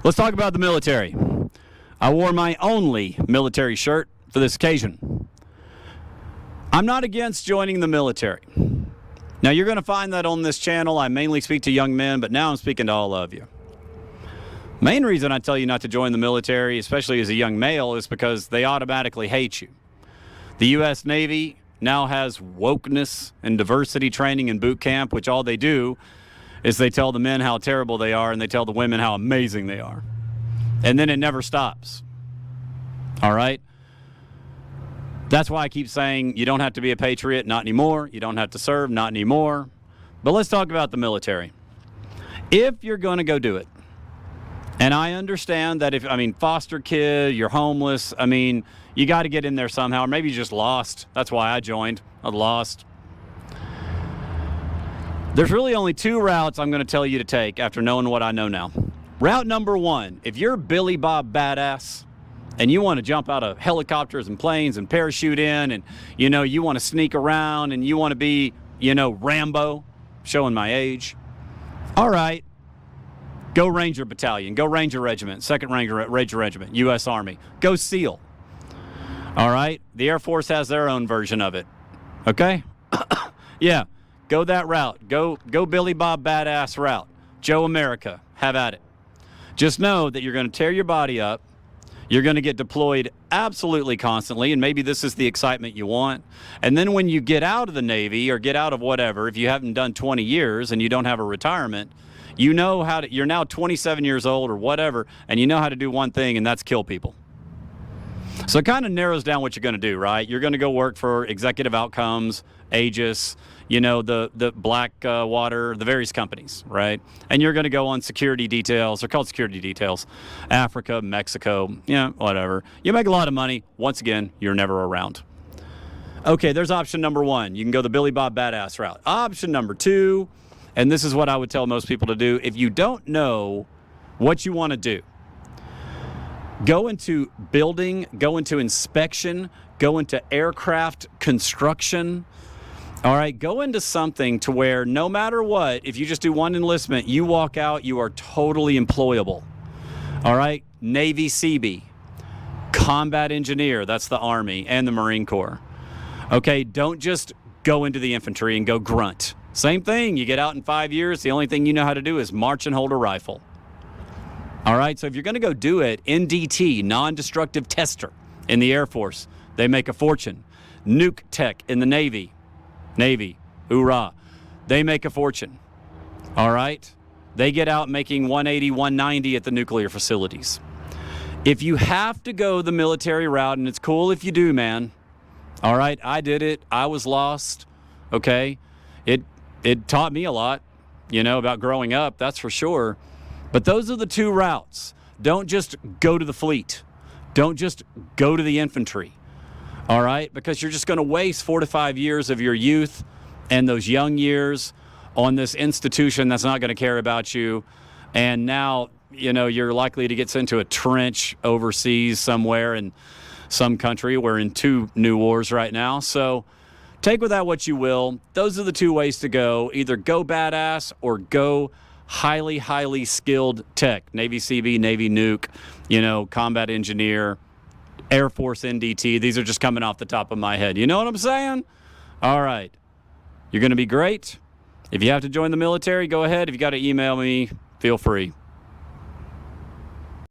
Let's talk about the military. I wore my only military shirt for this occasion. I'm not against joining the military. Now, you're going to find that on this channel, I mainly speak to young men, but now I'm speaking to all of you. Main reason I tell you not to join the military, especially as a young male, is because they automatically hate you. The U.S. Navy now has wokeness and diversity training in boot camp, which all they do is they tell the men how terrible they are and they tell the women how amazing they are. And then it never stops. All right? That's why I keep saying you don't have to be a patriot, not anymore. You don't have to serve, not anymore. But let's talk about the military. If you're going to go do it, and I understand that foster kid, you're homeless, you got to get in there somehow. Or maybe you just lost. That's why I joined. I lost. There's really only two routes I'm going to tell you to take after knowing what I know now. Route number one, if you're Billy Bob Badass and you want to jump out of helicopters and planes and parachute in and, you want to sneak around and you want to be, Rambo, showing my age. All right. Go Ranger Battalion. Go Ranger Regiment. 2nd Ranger Regiment. U.S. Army. Go SEAL. All right. The Air Force has their own version of it. Okay? Yeah. Go that route. Go Billy Bob Badass route. Joe America. Have at it. Just know that you're going to tear your body up. You're going to get deployed absolutely constantly, and maybe this is the excitement you want. And then when you get out of the Navy or get out of whatever, if you haven't done 20 years and you don't have a retirement, you know how to, you're now 27 years old or whatever, and you know how to do one thing, and that's kill people. So it kind of narrows down what you're going to do, right? You're going to go work for Executive Outcomes, Aegis, the Blackwater, the various companies, right? And you're going to go on security details. They're called security details. Africa, Mexico, whatever. You make a lot of money. Once again, you're never around. Okay, there's option number one. You can go the Billy Bob Badass route. Option number two, and this is what I would tell most people to do. If you don't know what you want to do, go into building, go into inspection, go into aircraft construction. All right, go into something to where no matter what, if you just do one enlistment, you walk out, you are totally employable. All right, Navy Seabee, combat engineer, that's the Army and the Marine Corps. Okay, don't just go into the infantry and go grunt. Same thing, you get out in 5 years, the only thing you know how to do is march and hold a rifle. All right, so if you're going to go do it, NDT, non-destructive tester in the Air Force, they make a fortune. Nuke tech in the Navy, hoorah, they make a fortune. All right, they get out making 180, 190 at the nuclear facilities. If you have to go the military route, and it's cool if you do, man. All right, I did it. I was lost. Okay, it taught me a lot, about growing up. That's for sure. But those are the two routes. Don't just go to the fleet. Don't just go to the infantry. All right? Because you're just going to waste 4 to 5 years of your youth and those young years on this institution that's not going to care about you. And now, you're likely to get sent to a trench overseas somewhere in some country. We're in 2 new wars right now. So take with that what you will. Those are the 2 ways to go. Either go badass or go highly skilled tech. Navy Seabee, Navy Nuke, combat engineer, Air Force NDT. These are just coming off the top of my head. You know what I'm saying? All right. You're going to be great. If you have to join the military, go ahead. If you got to email me, feel free.